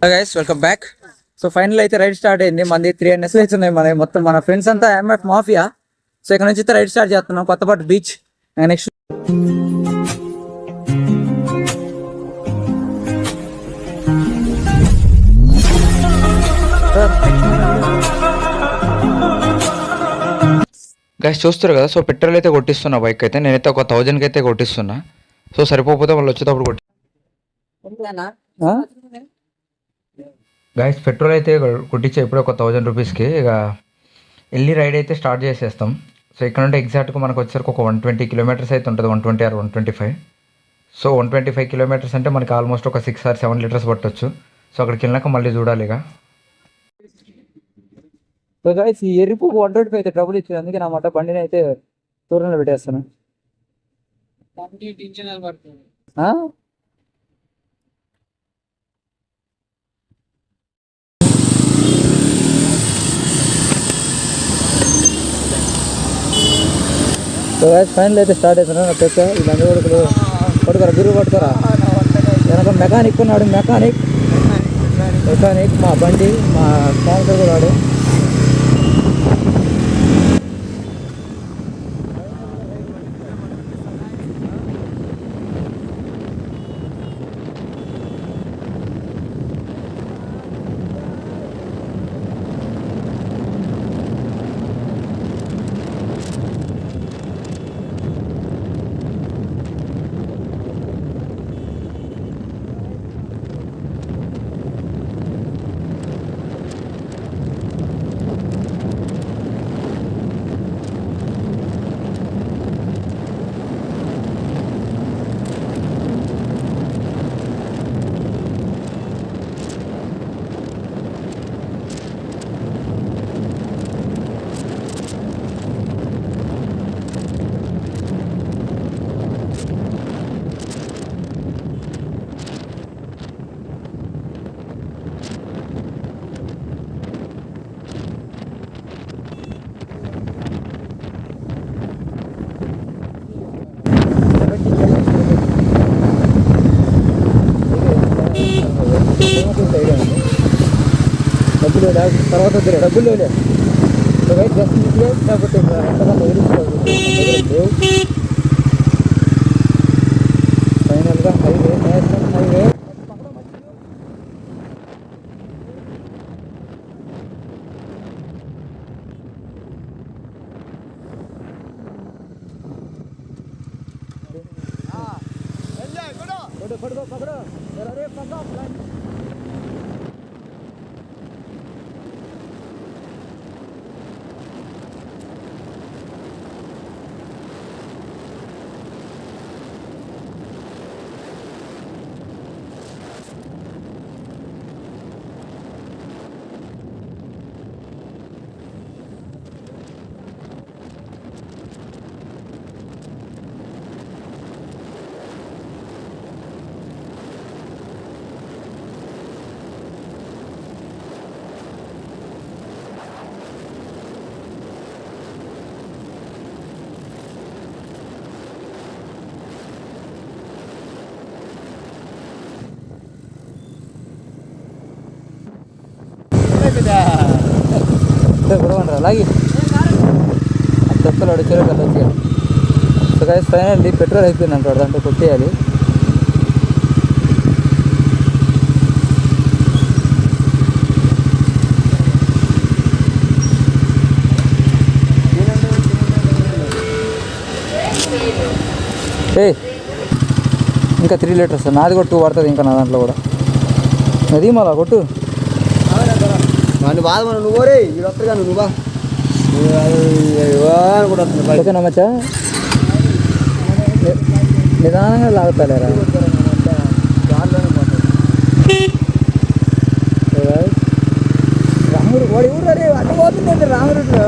Guys welcome back. So final అయితే ride start అయింది. మంది 3 NS ఉన్నాయి. మన మొత్తం మన ఫ్రెండ్స్ అంతా ఎంఎఫ్ మాఫియా. సో ఇక్కడ నుంచి అయితే రైడ్ స్టార్ట్ చేస్తున్నాం కొత్తపట్టు బీచ్. నెక్స్ట్ గైస్ చూస్తారు కదా. సో పెట్రోల్ అయితే కొట్టిస్తున్నా బైక్ అయితే. నేనైతే ఒక 1000కి అయితే కొట్టిస్తున్నా. సో సరిపోతే వాళ్ళు వచ్చేటప్పుడు కొట్టి గైస్ పెట్రోల్ అయితే కొట్టించే ఇప్పుడు ఒక 1000 రూపీస్కి. ఇక వెళ్ళి రైడ్ అయితే స్టార్ట్ చేసేస్తాం. సో ఇక్కడ నుండి ఎగ్జాక్ట్గా మనకు వచ్చేసరికి ఒక 120 కిలోమీటర్స్ అయితే ఉంటుంది. 120 or 125. సో 125 కిలోమీటర్స్ అంటే మనకి ఆల్మోస్ట్ ఒక 6 or 7 లీటర్స్ పట్టొచ్చు. సో అక్కడికి వెళ్ళాక మళ్ళీ చూడాలి ఇక. సో గైస్ ఈ ఎరుపు 125 అయితే ట్రబుల్ ఇచ్చింది. అందుకే నా మాట బండిని అయితే దూరంలో పెట్టేస్తాను. సో గైస్ ఫైనల్ అయితే స్టార్ట్ అవుతున్నా. నా పెద్ద ఈ బండి కొడుకులు పట్టుకోరా, బిరుగు పట్టుకోరా. వెనక మెకానిక్ ఉన్నాడు. మెకానిక్ మా బండి మా స్పాన్సర్ కూడా వాడు. డబ్బులు తర్వాత డబ్బులు లేవు. లేకపోతే ఫైనల్గా హైవే, నేషనల్ హైవే. అలాగే చెప్తాడు చెరువు కదా వచ్చి. సో గైస్ ఫైనల్లీ పెట్రోల్ అయిపోయింది అంటాడు. దాంట్లో కొట్టేయాలి. ఇంకా 3 లీటర్స్. నాది కూడా 2 పడుతుంది ఇంకా నా దాంట్లో కూడా. అది మళ్ళా కొట్టు బాధ నువ్వు వస్తాగా నువ్వు ఓకేనా మచ్చా. నిదానంగా లాగుతాలేరా. రాముడు వాడు ఊరు రే అడ్డు పోతుందండి రాముడిలో.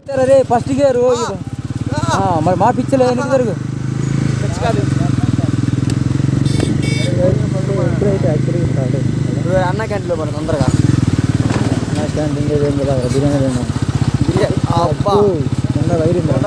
అరే ఫస్ట్ గేర్ మరి మా పిచ్చలే ఎందుకు జరుగు అన్న క్యాంటీన్లో పడు తొందరగా నా క్యాంటీన్ బిర్యానీ అబ్బా వైరింది మన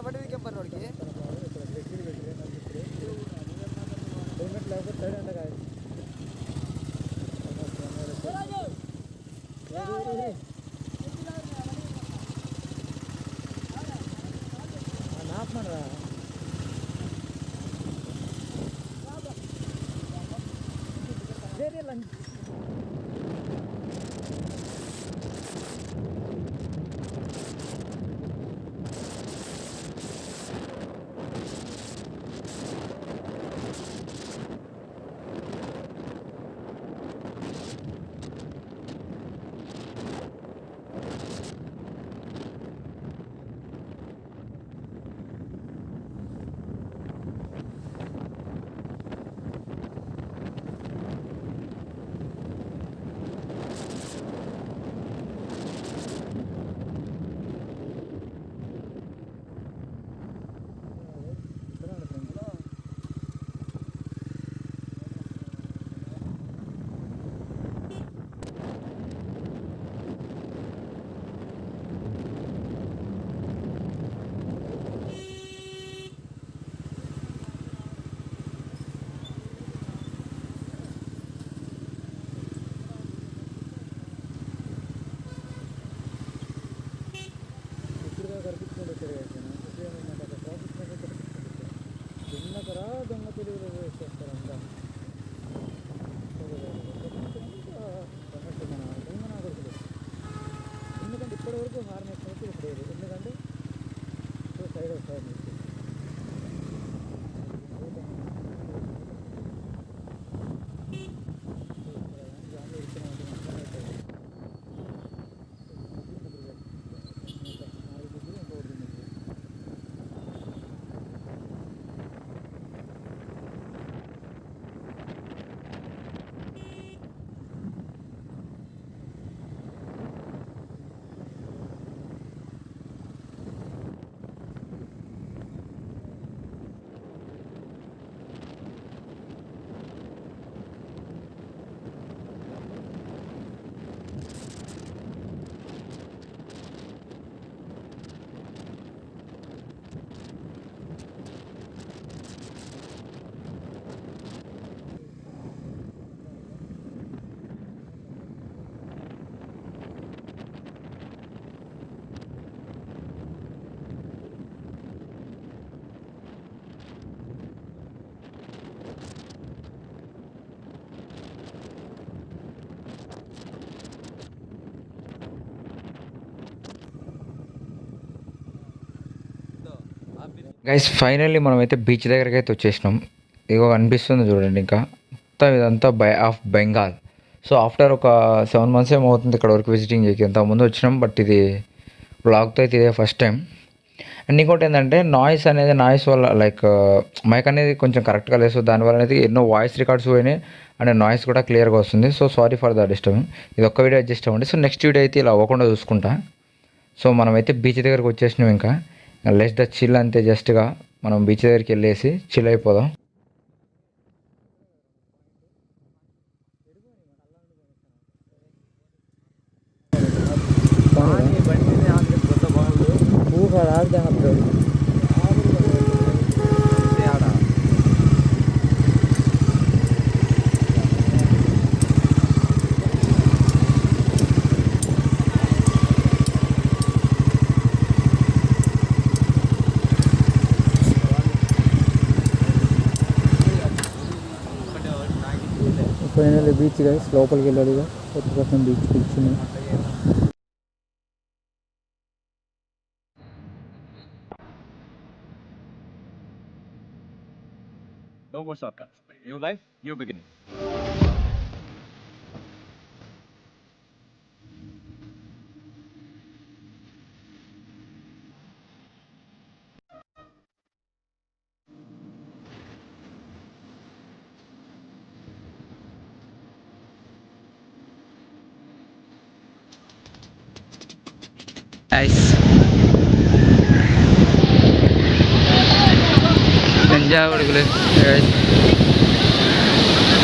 బట్టి ఇంకెంపర్ వాడికి గైస్ ఫైనల్లీ మనమైతే బీచ్ దగ్గరికి అయితే వచ్చేసినాం. ఇగో అనిపిస్తుంది చూడండి, ఇంకా మొత్తం ఇదంతా ఆఫ్ బెంగాల్. సో ఆఫ్టర్ ఒక 7 months ఏమో అవుతుంది ఇక్కడ వరకు విజిటింగ్ చేయకి. ఇంతకుముందు వచ్చినాం, బట్ ఇది బ్లాగ్తో అయితే ఇదే ఫస్ట్ టైం. అండ్ ఇంకోటి ఏంటంటే నాయిస్ వల్ల లైక్ మైక్ అనేది కొంచెం కరెక్ట్గా లేదు. సో దానివల్ల అనేది ఎన్నో వాయిస్ రికార్డ్స్ పోయినాయి అండ్ నాయిస్ కూడా క్లియర్గా వస్తుంది. So sorry for the disturb. ఇది ఒక్క వీడియో అడ్జస్ట్ అవ్వండి. సో నెక్స్ట్ వీడియో అయితే ఇలా అవ్వకుండా చూసుకుంటా. సో మనమైతే బీచ్ దగ్గరకు వచ్చేసినాం. ఇంకా లెస్ ద చిల్ అంతే, జస్ట్గా మనం బీచ్ దగ్గరికి వెళ్ళేసి చిల్ అయిపోదాం. ఫైనల్ బీచ్ గైస్, లోపలికి వెళ్ళాలి. కొత్త బీచ్ కూర్చుని No more shortcuts. New life, new beginning.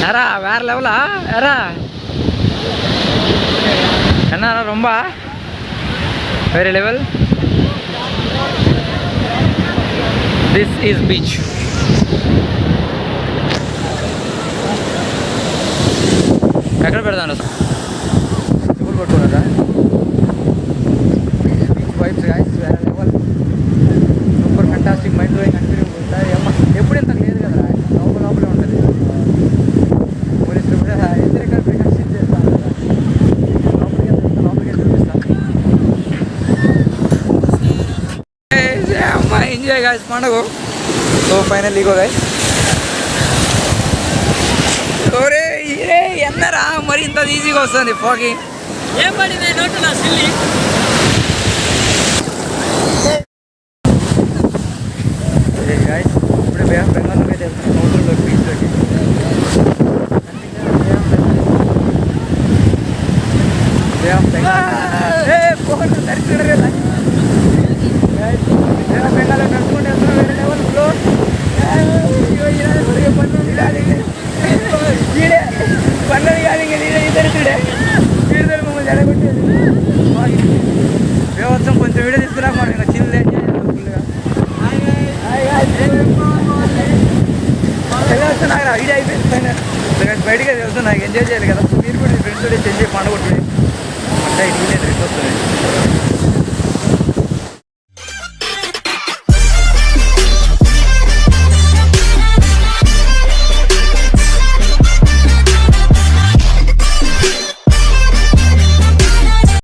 யாரா வேற லெவலா யாரா என்ன ரொம்ப வேற லெவல். This is beach. ఎక్కడ పెడతాను చెప్పులు పట్టుకున్నారా? బీచ్ వైబ్స్ గాయస్ వేరే level, super fantastic, mind blowing experience ఉంటుంది. ఎప్పుడు ఇంత లేదు కదా, లోపలే ఉంటుంది. పోలీసులు కూడా ఎదురుగా ప్రికాషన్ చేస్తాను. లోపలికి చూపిస్తాను. అమ్మా ఎంజాయ్ గాయస్ పండుగ. సో ఫైనల్ ఇగో గాయస్. ఒరే ఎన్నరా మరి ఇంత ఈజీగా వస్తుంది ఫోకి. ఏం పడింది నోటు నా సిల్లి. గాయస్ ఇప్పుడే బే ఆఫ్ బెంగాల్లోకి అయితే వెళ్తున్నాం, సముద్రంలోకి, బీచ్లోకి. బే ఆఫ్ బెంగాల్ బెంగాల్లో నడుచుకుంటూ వెళ్తున్నాం. వేరే లెవెల్ ఫ్లో. పన్నది కాదు ఇంకా ఇద్దరుడే వీడితో మమ్మల్ని జడగొట్టేది. వ్యవస్థం కొంచెం వీడియో తీసుకురాక మనం ఇంకా చిల్లు ఫుల్గా వస్తున్నాయి. వీడియో అయిపోయింది పైన బయటకి వెళ్తున్నా, ఎంజాయ్ చేయాలి కదా. మీరు కూడా ఫ్రెండ్స్ ఎంజాయ్ పండుగ అంటే ఇంటికి డ్రెస్ వస్తున్నాయి.